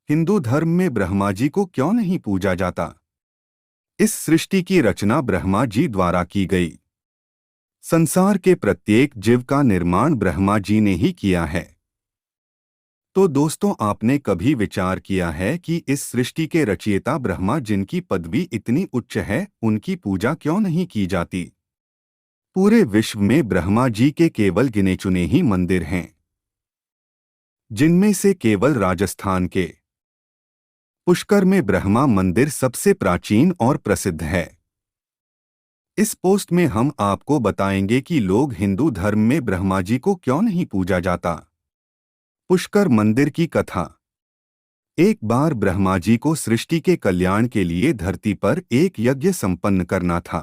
हिंदू धर्म में ब्रह्मा जी को क्यों नहीं पूजा जाता? इस सृष्टि की रचना ब्रह्मा जी द्वारा की गई। संसार के प्रत्येक जीव का निर्माण ब्रह्मा जी ने ही किया है। तो दोस्तों, आपने कभी विचार किया है कि इस सृष्टि के रचयिता ब्रह्मा, जिनकी पदवी इतनी उच्च है, उनकी पूजा क्यों नहीं की जाती? पूरे विश्व में ब्रह्मा जी के केवल गिने चुने ही मंदिर हैं, जिनमें से केवल राजस्थान के पुष्कर में ब्रह्मा मंदिर सबसे प्राचीन और प्रसिद्ध है। इस पोस्ट में हम आपको बताएंगे कि लोग हिंदू धर्म में ब्रह्मा जी को क्यों नहीं पूजा जाता। पुष्कर मंदिर की कथा। एक बार ब्रह्मा जी को सृष्टि के कल्याण के लिए धरती पर एक यज्ञ संपन्न करना था।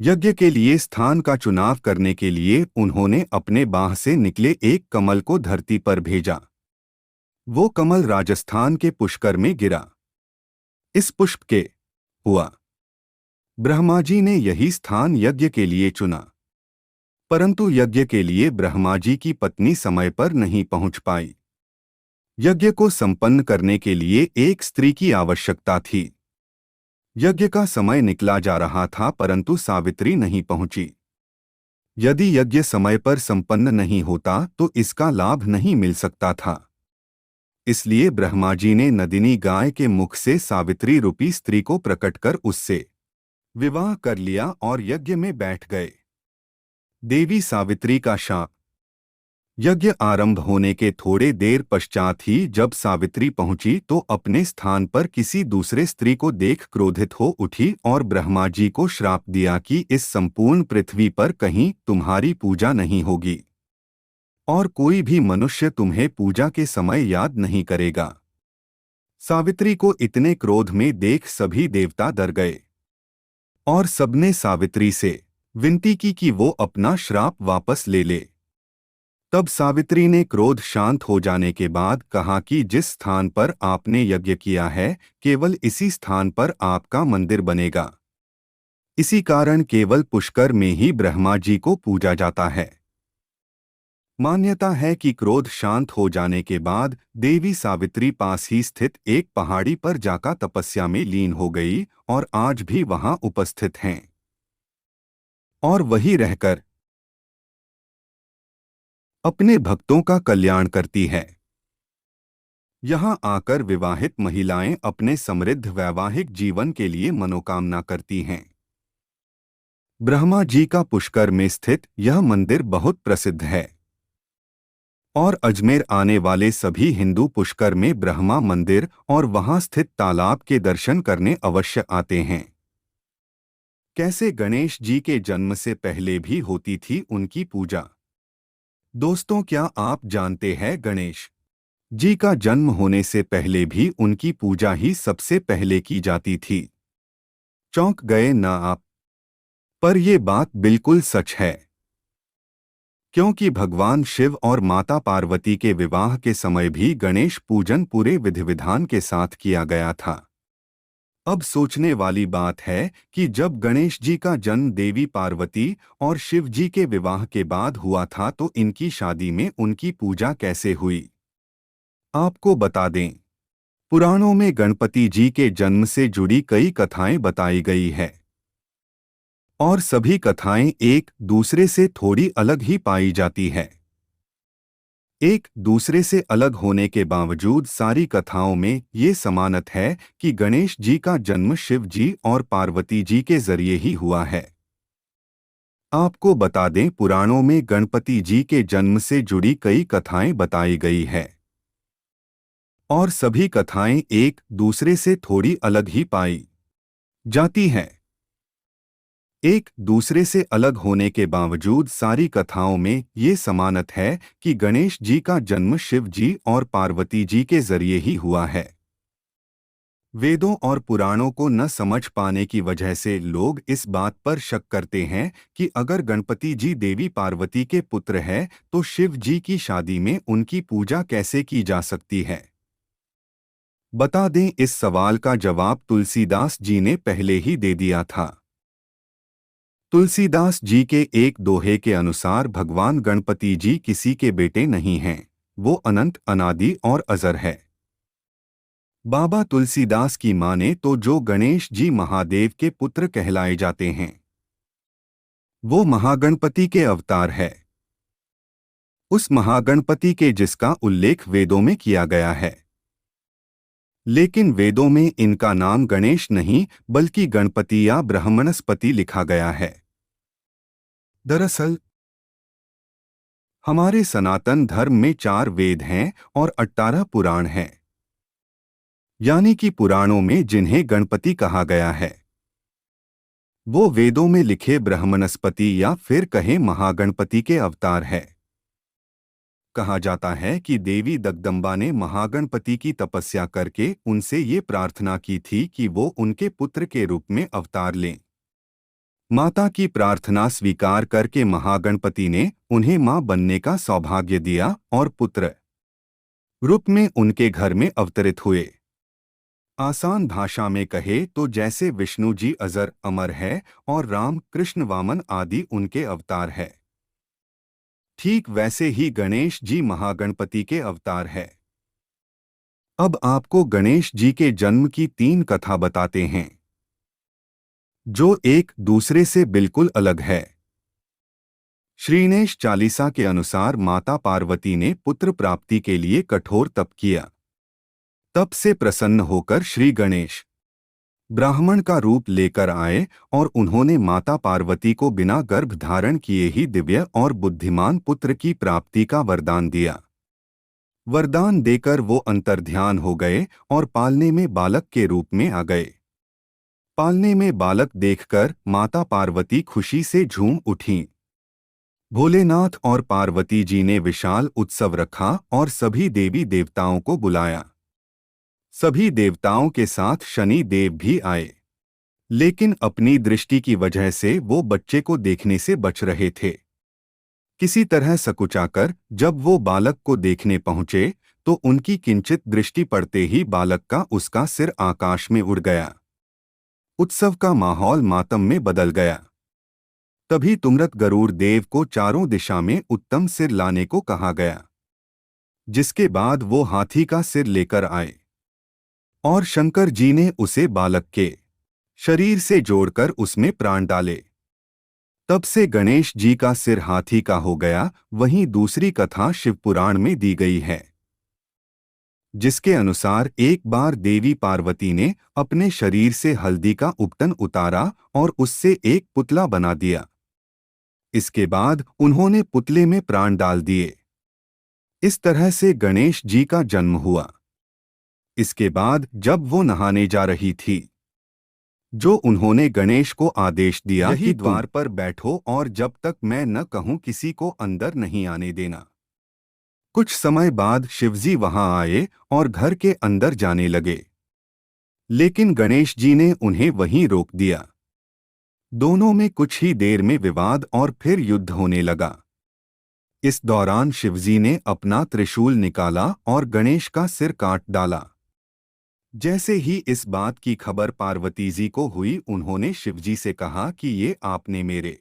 यज्ञ के लिए स्थान का चुनाव करने के लिए उन्होंने अपने बाह से निकले एक कमल को धरती पर भेजा। वो कमल राजस्थान के पुष्कर में गिरा। इस पुष्प के हुआ। ब्रह्मा जी ने यही स्थान यज्ञ के लिए चुना, परंतु यज्ञ के लिए ब्रह्मा जी की पत्नी समय पर नहीं पहुंच पाई। यज्ञ को संपन्न करने के लिए एक स्त्री की आवश्यकता थी। यज्ञ का समय निकला जा रहा था, परंतु सावित्री नहीं पहुंची। यदि यज्ञ समय पर संपन्न नहीं होता तो इसका लाभ नहीं मिल सकता था। इसलिए ब्रह्मा जी ने नदिनी गाय के मुख से सावित्री रूपी स्त्री को प्रकट कर उससे विवाह कर लिया और यज्ञ में बैठ गए। देवी सावित्री का शाप। यज्ञ आरंभ होने के थोड़े देर पश्चात ही जब सावित्री पहुंची तो अपने स्थान पर किसी दूसरे स्त्री को देख क्रोधित हो उठी और ब्रह्मा जी को श्राप दिया कि इस संपूर्ण पृथ्वी पर कहीं तुम्हारी पूजा नहीं होगी और कोई भी मनुष्य तुम्हें पूजा के समय याद नहीं करेगा। सावित्री को इतने क्रोध में देख सभी देवता डर गए और सबने सावित्री से विनती की कि वो अपना श्राप वापस ले ले। तब सावित्री ने क्रोध शांत हो जाने के बाद कहा कि जिस स्थान पर आपने यज्ञ किया है, केवल इसी स्थान पर आपका मंदिर बनेगा। इसी कारण केवल पुष्कर में ही ब्रह्मा जी को पूजा जाता है। मान्यता है कि क्रोध शांत हो जाने के बाद देवी सावित्री पास ही स्थित एक पहाड़ी पर जाकर तपस्या में लीन हो गई और आज भी वहां उपस्थित हैं और वहीं रहकर अपने भक्तों का कल्याण करती है। यहाँ आकर विवाहित महिलाएं अपने समृद्ध वैवाहिक जीवन के लिए मनोकामना करती हैं। ब्रह्मा जी का पुष्कर में स्थित यह मंदिर बहुत प्रसिद्ध है और अजमेर आने वाले सभी हिंदू पुष्कर में ब्रह्मा मंदिर और वहां स्थित तालाब के दर्शन करने अवश्य आते हैं। कैसे गणेश जी के जन्म से पहले भी होती थी उनकी पूजा। दोस्तों, क्या आप जानते हैं गणेश जी का जन्म होने से पहले भी उनकी पूजा ही सबसे पहले की जाती थी। चौंक गए ना आप? पर ये बात बिल्कुल सच है, क्योंकि भगवान शिव और माता पार्वती के विवाह के समय भी गणेश पूजन पूरे विधि विधान के साथ किया गया था। अब सोचने वाली बात है कि जब गणेश जी का जन्म देवी पार्वती और शिव जी के विवाह के बाद हुआ था तो इनकी शादी में उनकी पूजा कैसे हुई। आपको बता दें, पुराणों में गणपति जी के जन्म से जुड़ी कई कथाएं बताई गई है और सभी कथाएं एक दूसरे से थोड़ी अलग ही पाई जाती है। एक दूसरे से अलग होने के बावजूद सारी कथाओं में ये समानत है कि गणेश जी का जन्म शिव जी और पार्वती जी के जरिए ही हुआ है। आपको बता दें, पुराणों में गणपति जी के जन्म से जुड़ी कई कथाएं बताई गई है और सभी कथाएं एक दूसरे से थोड़ी अलग ही पाई जाती हैं। एक दूसरे से अलग होने के बावजूद सारी कथाओं में ये समानत है कि गणेश जी का जन्म शिव जी और पार्वती जी के जरिए ही हुआ है। वेदों और पुराणों को न समझ पाने की वजह से लोग इस बात पर शक करते हैं कि अगर गणपति जी देवी पार्वती के पुत्र हैं तो शिव जी की शादी में उनकी पूजा कैसे की जा सकती है। बता दें, इस सवाल का जवाब तुलसीदास जी ने पहले ही दे दिया था। तुलसीदास जी के एक दोहे के अनुसार भगवान गणपति जी किसी के बेटे नहीं हैं, वो अनंत, अनादि और अजर है। बाबा तुलसीदास की माने तो जो गणेश जी महादेव के पुत्र कहलाए जाते हैं, वो महागणपति के अवतार है। उस महागणपति के जिसका उल्लेख वेदों में किया गया है। लेकिन वेदों में इनका नाम गणेश नहीं बल्कि गणपति या ब्रह्मणस्पति लिखा गया है। दरअसल हमारे सनातन धर्म में 4 वेद हैं और 18 पुराण हैं। यानी कि पुराणों में जिन्हें गणपति कहा गया है, वो वेदों में लिखे ब्रह्मणस्पति या फिर कहें महागणपति के अवतार है। कहा जाता है कि देवी जगदम्बा ने महागणपति की तपस्या करके उनसे ये प्रार्थना की थी कि वो उनके पुत्र के रूप में अवतार लें। माता की प्रार्थना स्वीकार करके महागणपति ने उन्हें मां बनने का सौभाग्य दिया और पुत्र रूप में उनके घर में अवतरित हुए। आसान भाषा में कहे तो जैसे विष्णु जी अजर अमर है और राम कृष्ण वामन आदि उनके अवतार है, ठीक वैसे ही गणेश जी महागणपति के अवतार है। अब आपको गणेश जी के जन्म की 3 कथा बताते हैं, जो एक दूसरे से बिल्कुल अलग है। श्रीगणेश चालीसा के अनुसार माता पार्वती ने पुत्र प्राप्ति के लिए कठोर तप किया। तप से प्रसन्न होकर श्री गणेश ब्राह्मण का रूप लेकर आए और उन्होंने माता पार्वती को बिना गर्भ धारण किए ही दिव्य और बुद्धिमान पुत्र की प्राप्ति का वरदान दिया। वरदान देकर वो अंतर्ध्यान हो गए और पालने में बालक के रूप में आ गए। पालने में बालक देखकर माता पार्वती खुशी से झूम उठीं। भोलेनाथ और पार्वती जी ने विशाल उत्सव रखा और सभी देवी देवताओं को बुलाया। सभी देवताओं के साथ शनि देव भी आए, लेकिन अपनी दृष्टि की वजह से वो बच्चे को देखने से बच रहे थे। किसी तरह सकुचाकर जब वो बालक को देखने पहुंचे तो उनकी किंचित दृष्टि पड़ते ही बालक का उसका सिर आकाश में उड़ गया। उत्सव का माहौल मातम में बदल गया। तभी तुंगरत गरुड़ देव को चारों दिशा में उत्तम सिर लाने को कहा गया, जिसके बाद वो हाथी का सिर लेकर आए और शंकर जी ने उसे बालक के शरीर से जोड़कर उसमें प्राण डाले। तब से गणेश जी का सिर हाथी का हो गया। वहीं दूसरी कथा शिवपुराण में दी गई है, जिसके अनुसार एक बार देवी पार्वती ने अपने शरीर से हल्दी का उपटन उतारा और उससे एक पुतला बना दिया। इसके बाद उन्होंने पुतले में प्राण डाल दिए। इस तरह से गणेश जी का जन्म हुआ। इसके बाद जब वो नहाने जा रही थी, जो उन्होंने गणेश को आदेश दिया कि द्वार पर बैठो और जब तक मैं न कहूं किसी को अंदर नहीं आने देना। कुछ समय बाद शिवजी वहां आए और घर के अंदर जाने लगे, लेकिन गणेश जी ने उन्हें वहीं रोक दिया। दोनों में कुछ ही देर में विवाद और फिर युद्ध होने लगा। इस दौरान शिवजी ने अपना त्रिशूल निकाला और गणेश का सिर काट डाला। जैसे ही इस बात की खबर पार्वती जी को हुई, उन्होंने शिवजी से कहा कि ये आपने मेरे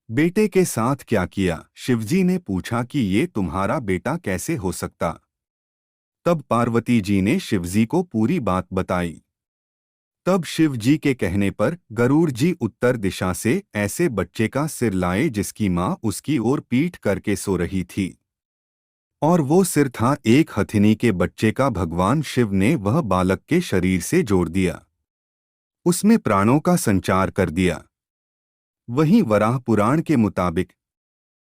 बेटे के साथ क्या किया। शिवजी ने पूछा कि ये तुम्हारा बेटा कैसे हो सकता। तब पार्वती जी ने शिवजी को पूरी बात बताई। तब शिव जी के कहने पर गरुड़ जी उत्तर दिशा से ऐसे बच्चे का सिर लाए जिसकी मां उसकी ओर पीठ करके सो रही थी, और वो सिर था एक हथिनी के बच्चे का। भगवान शिव ने वह बालक के शरीर से जोड़ दिया, उसमें प्राणों का संचार कर दिया। वहीं वराह पुराण के मुताबिक